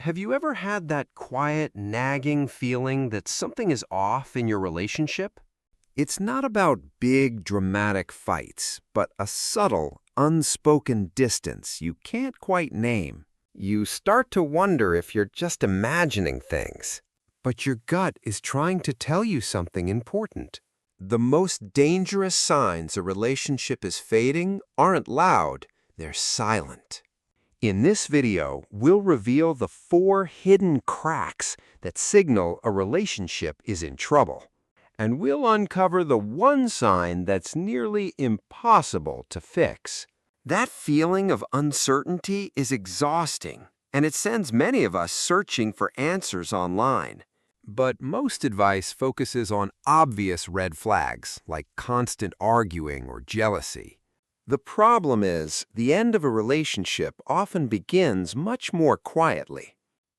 Have you ever had that quiet, nagging feeling that something is off in your relationship? It's not about big, dramatic fights, but a subtle, unspoken distance you can't quite name. You start to wonder if you're just imagining things, but your gut is trying to tell you something important. The most dangerous signs a relationship is fading aren't loud, they're silent. In this video, we'll reveal the 4 hidden cracks that signal a relationship is in trouble. And we'll uncover the one sign that's nearly impossible to fix. That feeling of uncertainty is exhausting, and it sends many of us searching for answers online. But most advice focuses on obvious red flags, like constant arguing or jealousy. The problem is, the end of a relationship often begins much more quietly.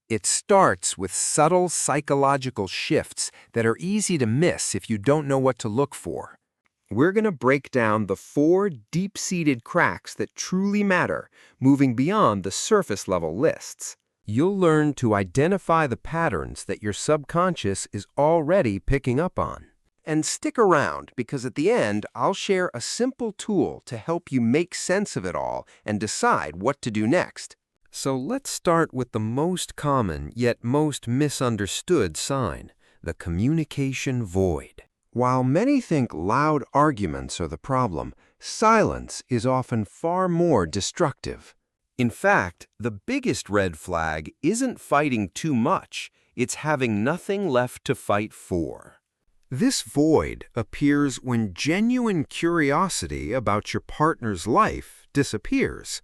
It starts with subtle psychological shifts that are easy to miss if you don't know what to look for. We're going to break down the 4 deep-seated cracks that truly matter, moving beyond the surface-level lists. You'll learn to identify the patterns that your subconscious is already picking up on. And stick around, because at the end, I'll share a simple tool to help you make sense of it all and decide what to do next. So let's start with the most common yet most misunderstood sign, the communication void. While many think loud arguments are the problem, silence is often far more destructive. In fact, the biggest red flag isn't fighting too much, it's having nothing left to fight for. This void appears when genuine curiosity about your partner's life disappears.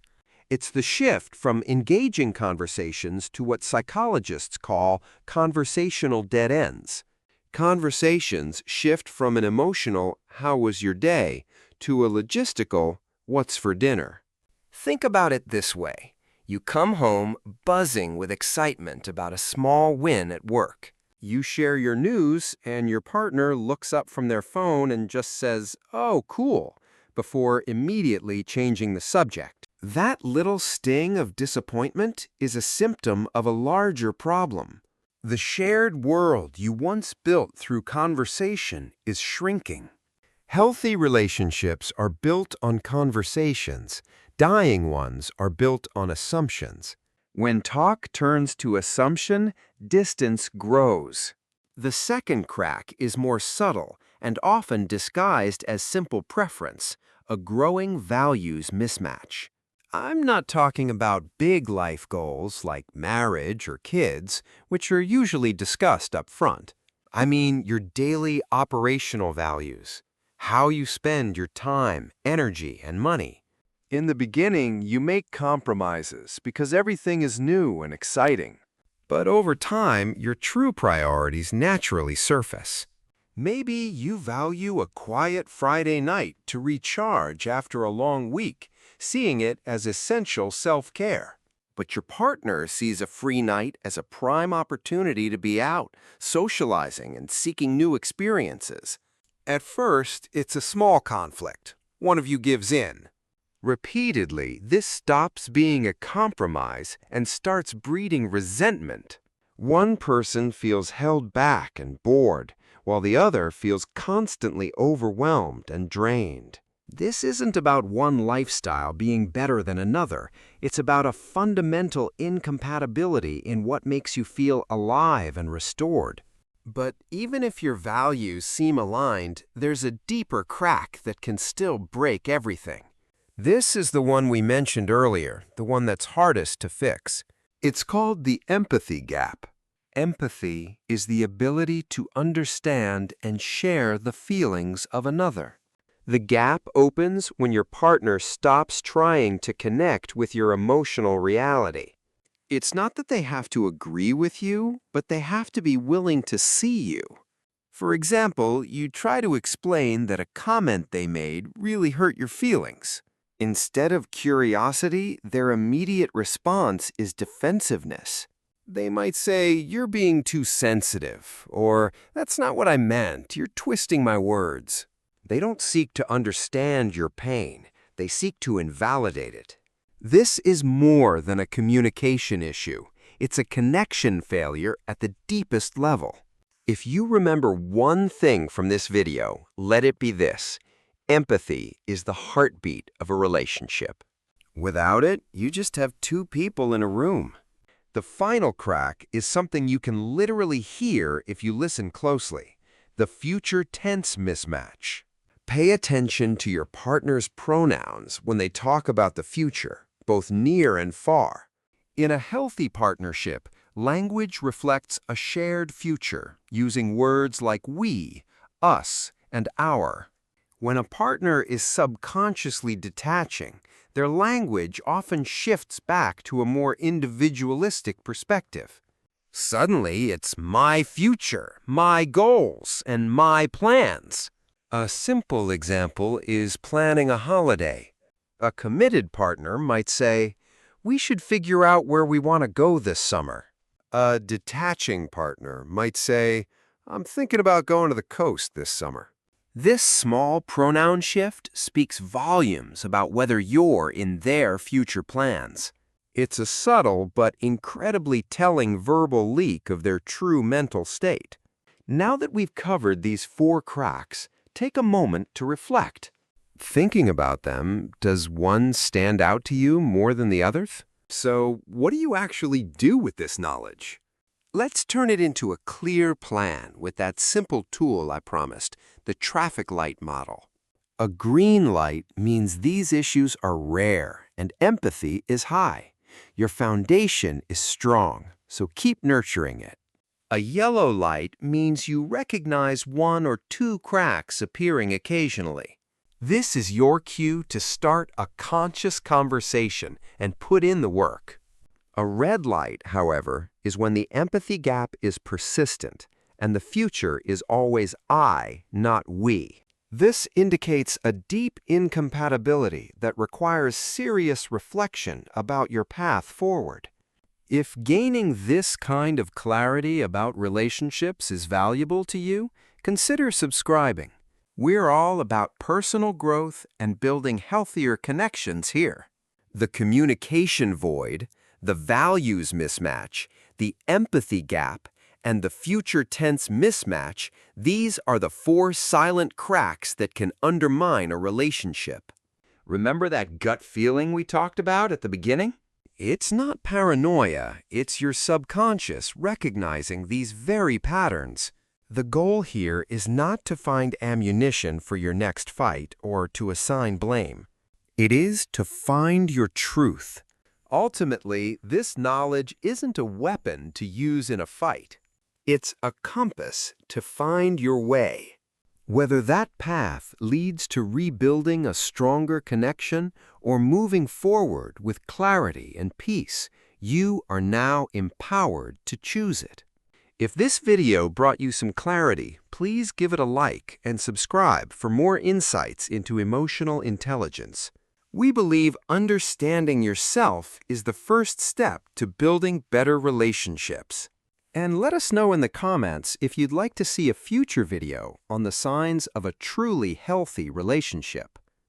It's the shift from engaging conversations to what psychologists call conversational dead ends. Conversations shift from an emotional, "How was your day?" to a logistical, "What's for dinner?" Think about it this way. You come home buzzing with excitement about a small win at work. You share your news, and your partner looks up from their phone and just says, "Oh, cool," before immediately changing the subject. That little sting of disappointment is a symptom of a larger problem. The shared world you once built through conversation is shrinking. Healthy relationships are built on conversations. Dying ones are built on assumptions. When talk turns to assumption, distance grows. The second crack is more subtle and often disguised as simple preference, a growing values mismatch. I'm not talking about big life goals like marriage or kids, which are usually discussed up front. I mean your daily operational values, how you spend your time, energy, and money. In the beginning, you make compromises because everything is new and exciting. But over time, your true priorities naturally surface. Maybe you value a quiet Friday night to recharge after a long week, seeing it as essential self-care. But your partner sees a free night as a prime opportunity to be out, socializing and seeking new experiences. At first, it's a small conflict. One of you gives in. Repeatedly, this stops being a compromise and starts breeding resentment. One person feels held back and bored, while the other feels constantly overwhelmed and drained. This isn't about one lifestyle being better than another. It's about a fundamental incompatibility in what makes you feel alive and restored. But even if your values seem aligned, there's a deeper crack that can still break everything. This is the one we mentioned earlier, the one that's hardest to fix. It's called the empathy gap. Empathy is the ability to understand and share the feelings of another. The gap opens when your partner stops trying to connect with your emotional reality. It's not that they have to agree with you, but they have to be willing to see you. For example, you try to explain that a comment they made really hurt your feelings. Instead of curiosity, their immediate response is defensiveness. They might say, "You're being too sensitive," or "That's not what I meant, you're twisting my words." They don't seek to understand your pain, they seek to invalidate it. This is more than a communication issue. It's a connection failure at the deepest level. If you remember one thing from this video, let it be this: empathy is the heartbeat of a relationship. Without it, you just have two people in a room. The final crack is something you can literally hear if you listen closely: the future tense mismatch. Pay attention to your partner's pronouns when they talk about the future, both near and far. In a healthy partnership, language reflects a shared future, using words like we, us, and our. When a partner is subconsciously detaching, their language often shifts back to a more individualistic perspective. Suddenly, it's my future, my goals, and my plans. A simple example is planning a holiday. A committed partner might say, "We should figure out where we want to go this summer." A detaching partner might say, "I'm thinking about going to the coast this summer." This small pronoun shift speaks volumes about whether you're in their future plans. It's a subtle but incredibly telling verbal leak of their true mental state. Now that we've covered these 4 cracks, take a moment to reflect. Thinking about them, does one stand out to you more than the others? So, what do you actually do with this knowledge? Let's turn it into a clear plan with that simple tool I promised, the traffic light model. A green light means these issues are rare and empathy is high. Your foundation is strong, so keep nurturing it. A yellow light means you recognize 1 or 2 cracks appearing occasionally. This is your cue to start a conscious conversation and put in the work. A red light, however, is when the empathy gap is persistent and the future is always I, not we. This indicates a deep incompatibility that requires serious reflection about your path forward. If gaining this kind of clarity about relationships is valuable to you, consider subscribing. We're all about personal growth and building healthier connections here. The communication void, the values mismatch, the empathy gap, and the future tense mismatch, these are the 4 silent cracks that can undermine a relationship. Remember that gut feeling we talked about at the beginning? It's not paranoia, it's your subconscious recognizing these very patterns. The goal here is not to find ammunition for your next fight or to assign blame. It is to find your truth. Ultimately, this knowledge isn't a weapon to use in a fight. It's a compass to find your way. Whether that path leads to rebuilding a stronger connection or moving forward with clarity and peace, you are now empowered to choose it. If this video brought you some clarity, please give it a like and subscribe for more insights into emotional intelligence. We believe understanding yourself is the first step to building better relationships. And let us know in the comments if you'd like to see a future video on the signs of a truly healthy relationship.